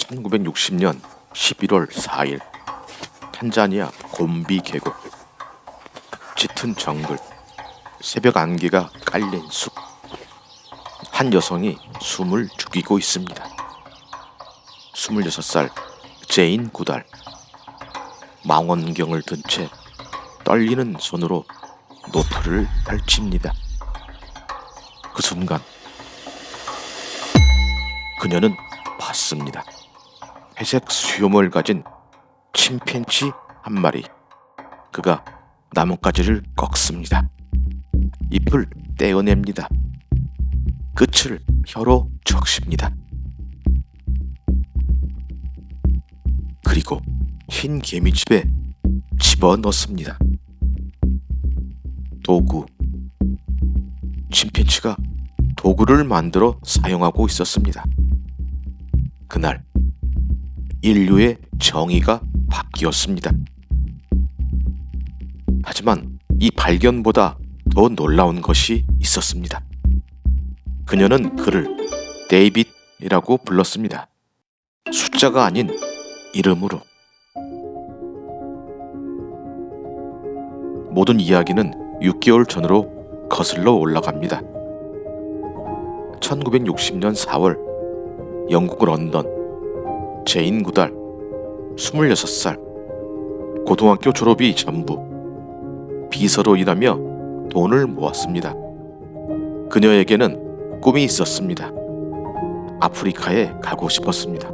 1960년 11월 4일 탄자니아 곰비 계곡. 짙은 정글, 새벽 안개가 깔린 숲. 한 여성이 숨을 죽이고 있습니다. 26살 제인 구달. 망원경을 든 채 떨리는 손으로 노트를 펼칩니다. 그 순간 그녀는 봤습니다. 회색 수염을 가진 침팬지 한 마리. 그가 나뭇가지를 꺾습니다. 잎을 떼어냅니다. 끝을 혀로 적십니다. 그리고 흰 개미집에 집어넣습니다. 도구. 침팬지가 도구를 만들어 사용하고 있었습니다. 그날 인류의 정의가 바뀌었습니다. 하지만 이 발견보다 더 놀라운 것이 있었습니다. 그녀는 그를 데이빗이라고 불렀습니다. 숫자가 아닌 이름으로. 모든 이야기는 6개월 전으로 거슬러 올라갑니다. 1960년 4월 영국 런던. 제인 구달 26살. 고등학교 졸업이 전부. 비서로 일하며 돈을 모았습니다. 그녀에게는 꿈이 있었습니다. 아프리카에 가고 싶었습니다.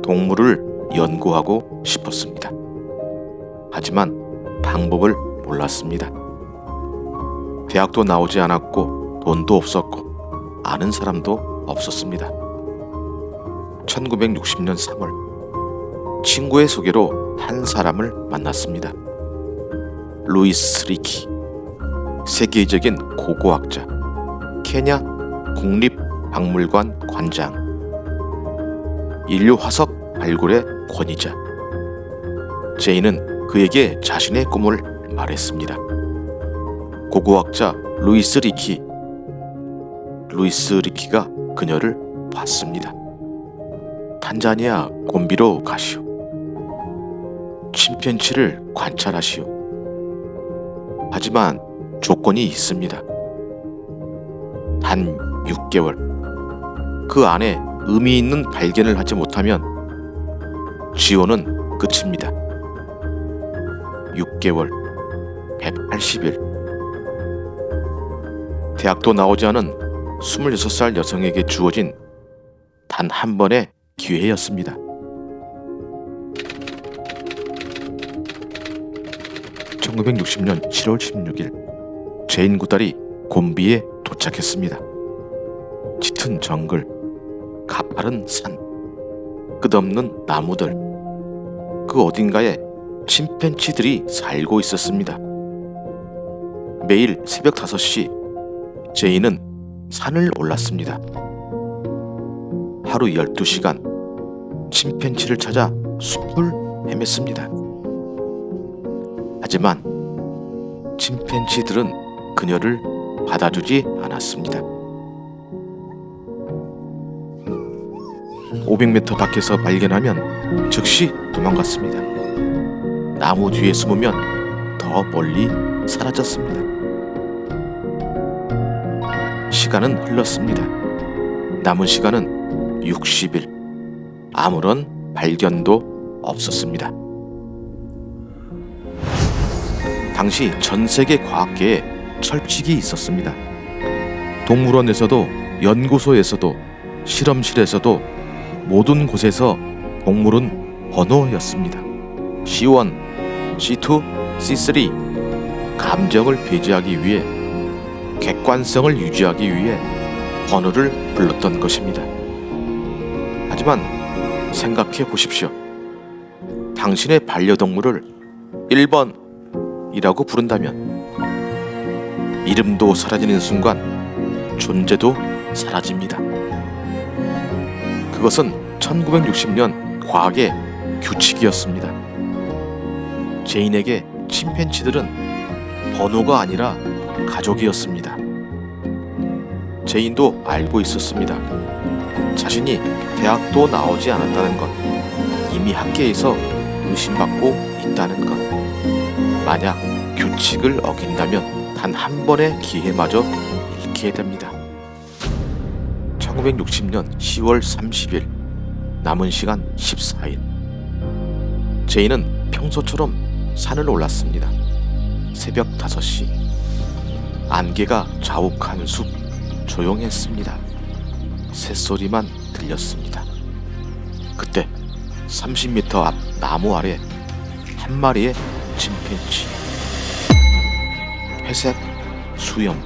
동물을 연구하고 싶었습니다. 하지만 방법을 몰랐습니다. 대학도 나오지 않았고 돈도 없었고 아는 사람도 없었습니다. 1960년 3월 친구의 소개로 한 사람을 만났습니다. 루이스 리키. 세계적인 고고학자. 케냐 국립박물관 관장. 인류 화석 발굴의 권위자. 제인은 그에게 자신의 꿈을 말했습니다. 고고학자 루이스 리키. 루이스 리키가 그녀를 봤습니다. 탄자니아 곰비로 가시오. 침팬지를 관찰하시오. 하지만 조건이 있습니다. 단 6개월. 그 안에 의미 있는 발견을 하지 못하면 지원은 끝입니다. 6개월, 180일. 대학도 나오지 않은 26살 여성에게 주어진 단 한 번의 기회였습니다. (1960년 7월 16일) 제인 구달이 곰비에 도착했습니다. 짙은 정글, 가파른 산, 끝없는 나무들. 그 어딘가에 침팬지들이 살고 있었습니다. 매일 새벽 5시 제인은 산을 올랐습니다. 하루 12시간 침팬지를 찾아 숲을 헤맸습니다. 하지만 침팬지들은 그녀를 받아주지 않았습니다. 500m 밖에서 발견하면 즉시 도망갔습니다. 나무 뒤에 숨으면 더 멀리 사라졌습니다. 시간은 흘렀습니다. 남은 시간은 60일. 아무런 발견도 없었습니다. 당시 전 세계 과학계에 철칙이 있었습니다. 동물원에서도 연구소에서도 실험실에서도 모든 곳에서 동물은 번호였습니다. C1, C2, C3. 감정을 배제하기 위해, 객관성을 유지하기 위해 번호를 불렀던 것입니다. 하지만 생각해 보십시오. 당신의 반려동물을 1번이라고 부른다면 이름도 사라지는 순간 존재도 사라집니다. 그것은 1960년 과학의 규칙이었습니다. 제인에게 침팬지들은 번호가 아니라 가족이었습니다. 제인도 알고 있었습니다. 자신이 대학도 나오지 않았다는 것, 이미 학계에서 의심받고 있다는 것, 만약 규칙을 어긴다면 단 한 번의 기회마저 잃게 됩니다. 1960년 10월 30일, 남은 시간 14일. 제이는 평소처럼 산을 올랐습니다. 새벽 5시. 안개가 자욱한 숲, 조용했습니다. 새소리만 들렸습니다. 그때 30m 앞 나무 아래 한 마리의 침팬지. 회색 수염.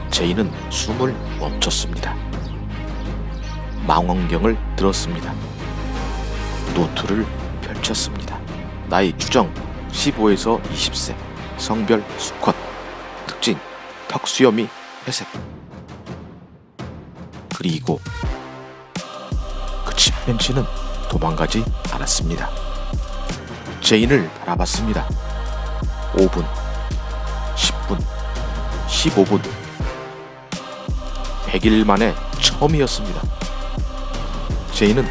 제이는 숨을 멈췄습니다. 망원경을 들었습니다. 노트를 펼쳤습니다. 나이 추정 15에서 20세. 성별 수컷. 특징 턱 수염이 회색. 그리고 그 침팬지는 도망가지 않았습니다. 제인을 바라봤습니다. 5분, 10분, 15분. 100일 만에 처음이었습니다. 제인은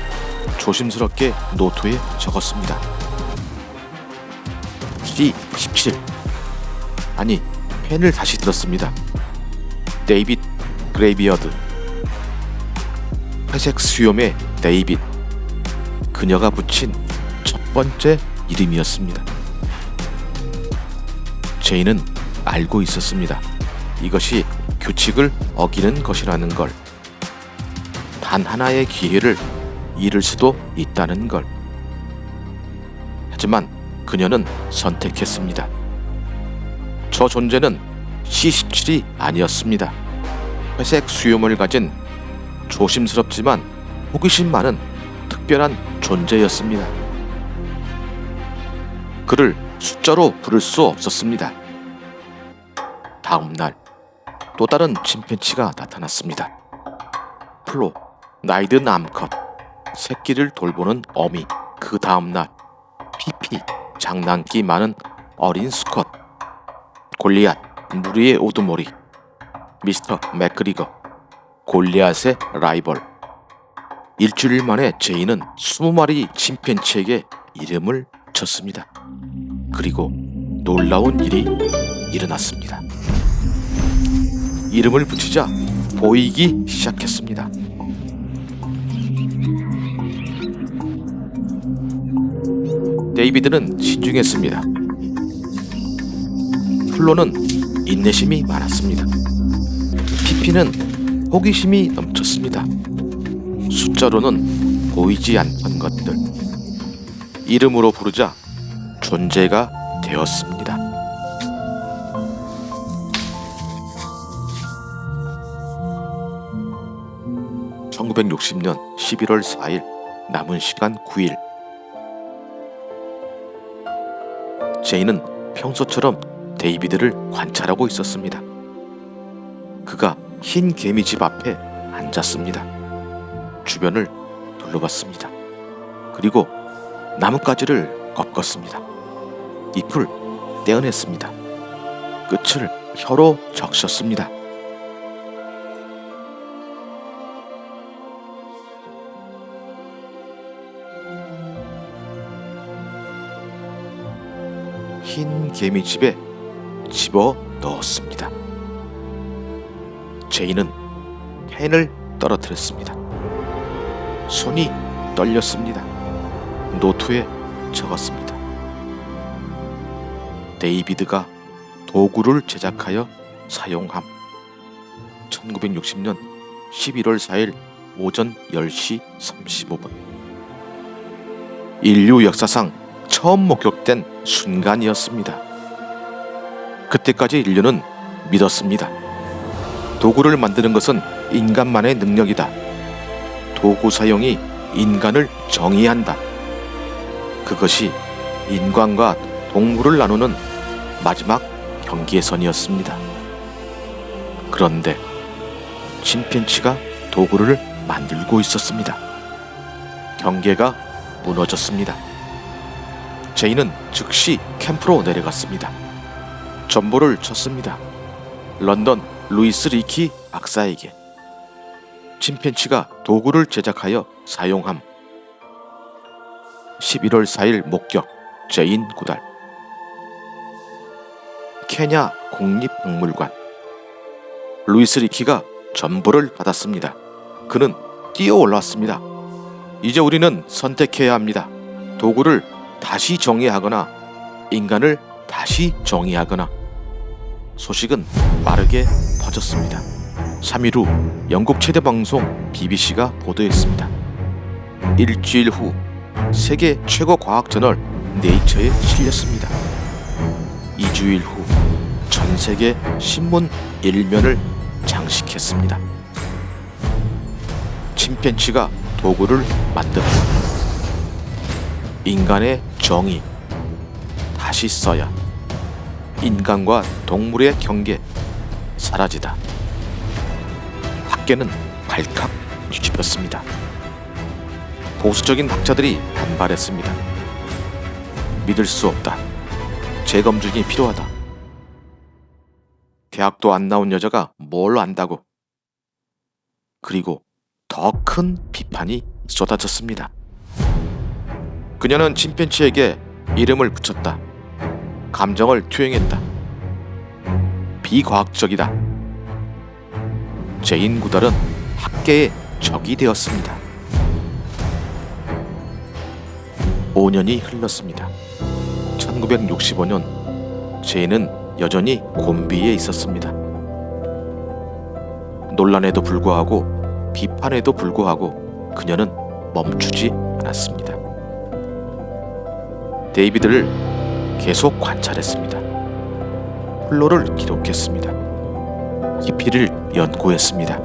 조심스럽게 노트에 적었습니다. 길이 17. 아니, 펜을 다시 들었습니다. 데이빗 그레이비어드. 회색 수염의 데이빗. 그녀가 붙인 첫 번째 이름이었습니다. 제이는 알고 있었습니다. 이것이 규칙을 어기는 것이라는 걸. 단 하나의 기회를 잃을 수도 있다는 걸. 하지만 그녀는 선택했습니다. 저 존재는 C17이 아니었습니다. 회색 수염을 가진 조심스럽지만 호기심 많은 특별한 존재였습니다. 그를 숫자로 부를 수 없었습니다. 다음 날 또 다른 침팬지가 나타났습니다. 플로, 나이든 암컷, 새끼를 돌보는 어미. 그 다음 날 피피, 장난기 많은 어린 수컷. 골리앗, 무리의 우두머리. 미스터 맥그리거, 골리앗의 라이벌. 일주일 만에 제이는 20마리 침팬지에게 이름을 쳤습니다. 그리고 놀라운 일이 일어났습니다. 이름을 붙이자 보이기 시작했습니다. 데이비드는 신중했습니다. 플로는 인내심이 많았습니다. 피피는 호기심이 넘쳤습니다. 숫자로는 보이지 않던 것들, 이름으로 부르자 존재가 되었습니다. (1960년 11월 4일) 남은 시간 9일. 제이는 평소처럼 데이비드를 관찰하고 있었습니다. 그가 흰 개미집 앞에 앉았습니다. 주변을 둘러봤습니다. 그리고 나뭇가지를 꺾었습니다. 잎을 떼어냈습니다. 끝을 혀로 적셨습니다. 흰 개미집에 집어 넣었습니다. 제이는 펜을 떨어뜨렸습니다. 손이 떨렸습니다. 노트에 적었습니다. 데이비드가 도구를 제작하여 사용함. 1960년 11월 4일 오전 10시 35분. 인류 역사상 처음 목격된 순간이었습니다. 그때까지 인류는 믿었습니다. 도구를 만드는 것은 인간만의 능력이다. 도구 사용이 인간을 정의한다. 그것이 인간과 동물을 나누는 마지막 경계선이었습니다. 그런데 침팬지가 도구를 만들고 있었습니다. 경계가 무너졌습니다. 제이는 즉시 캠프로 내려갔습니다. 전보를 쳤습니다. 런던 루이스 리키 박사에게. 침팬치가 도구를 제작하여 사용함. 11월 4일 목격 제인 구달. 케냐 국립박물관. 루이스 리키가 전보를 받았습니다. 그는 뛰어 올랐습니다. 이제 우리는 선택해야 합니다. 도구를 다시 정의하거나 인간을 다시 정의하거나. 소식은 빠르게 퍼졌습니다. 3일 후 영국 최대 방송 BBC가 보도했습니다. 일주일 후 세계 최고 과학 저널 네이처에 실렸습니다. 2주일 후 전 세계 신문 1면을 장식했습니다. 침팬치가 도구를 만든다. 인간의 정의 다시 써야. 인간과 동물의 경계 사라지다. 학계는 발칵 뒤집혔습니다. 보수적인 학자들이 반발했습니다. 믿을 수 없다. 재검증이 필요하다. 대학도 안 나온 여자가 뭘 안다고. 그리고 더 큰 비판이 쏟아졌습니다. 그녀는 침팬치에게 이름을 붙였다. 감정을 투영했다. 비과학적이다. 제인 구달은 학계의 적이 되었습니다. 5년이 흘렀습니다. 1965년 제인은 여전히 곤비에 있었습니다. 논란에도 불구하고 비판에도 불구하고 그녀는 멈추지 않았습니다. 데이비드를 계속 관찰했습니다. 플로를 기록했습니다. 깊이를 연구했습니다.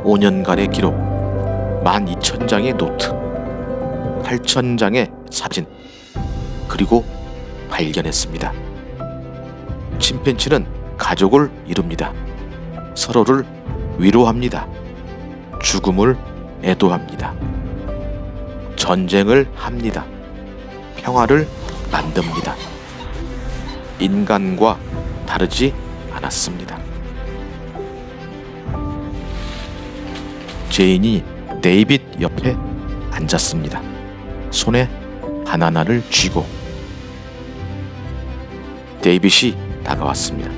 5년간의 기록, 12,000장의 노트, 8,000장의 사진, 그리고 발견했습니다. 침팬치는 가족을 이룹니다. 서로를 위로합니다. 죽음을 애도합니다. 전쟁을 합니다. 평화를 만듭니다. 인간과 다르지 않았습니다. 제인이 데이빗 옆에 앉았습니다. 손에 바나나를 쥐고. 데이빗이 다가왔습니다.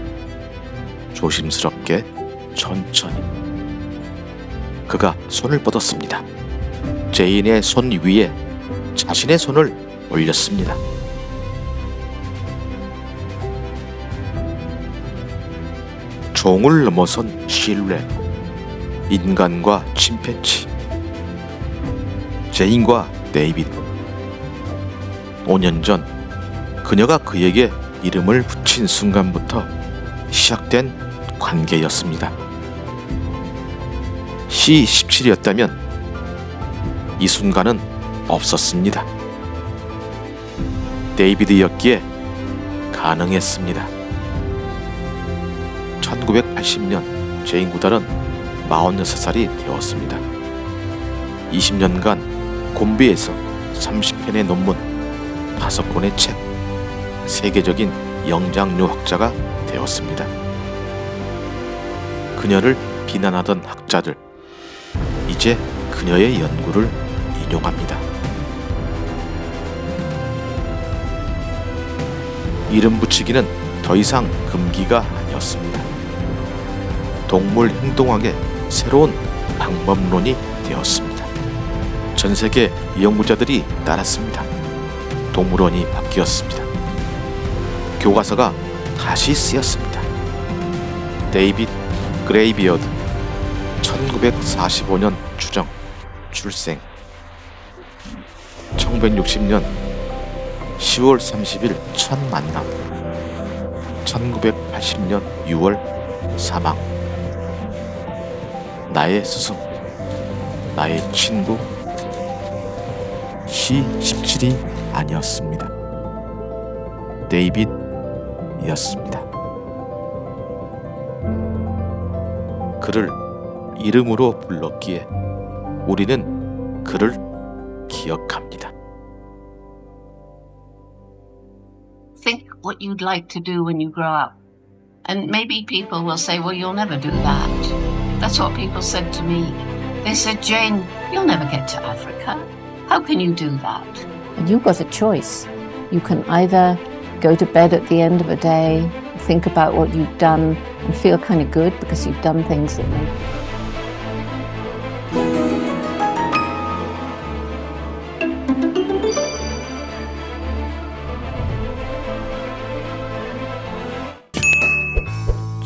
조심스럽게 천천히. 그가 손을 뻗었습니다. 제인의 손 위에 자신의 손을 올렸습니다. 종을 넘어선 신뢰. 인간과 침팬치. 제인과 데이빗. 5년 전 그녀가 그에게 이름을 붙인 순간부터 시작된 관계였습니다. C17이었다면 이 순간은 없었습니다. 데이비드였기에 가능했습니다. 1980년 제인 구달은 46살이 되었습니다. 20년간 곤비에서 30편의 논문, 5권의 책, 세계적인 영장류학자가 되었습니다. 그녀를 비난하던 학자들, 이제 그녀의 연구를 인용합니다. 이름 붙이기는 더 이상 금기가 아니었습니다. 동물 행동학의 새로운 방법론이 되었습니다. 전 세계 연구자들이 따랐습니다. 동물원이 바뀌었습니다. 교과서가 다시 쓰였습니다. 데이빗 그레이비어드 1945년 추정 출생 1960년 10월 30일 첫 만남 1980년 6월 사망 나의 스승 나의 친구 C17이 아니었습니다. 데이빗이었습니다. 그를 이름으로 불렀기에 우리는 그를 기억합니다. Think what you'd like to do when you grow up. And maybe people will say, well, you'll never do that. That's what people said to me. They said, Jane, you'll never get to Africa. How can you do that? And you've got a choice. You can either go to bed at the end of a day, think about what you've done, and feel kind of good because you've done things that make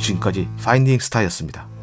지금까지 파인딩 스타였습니다.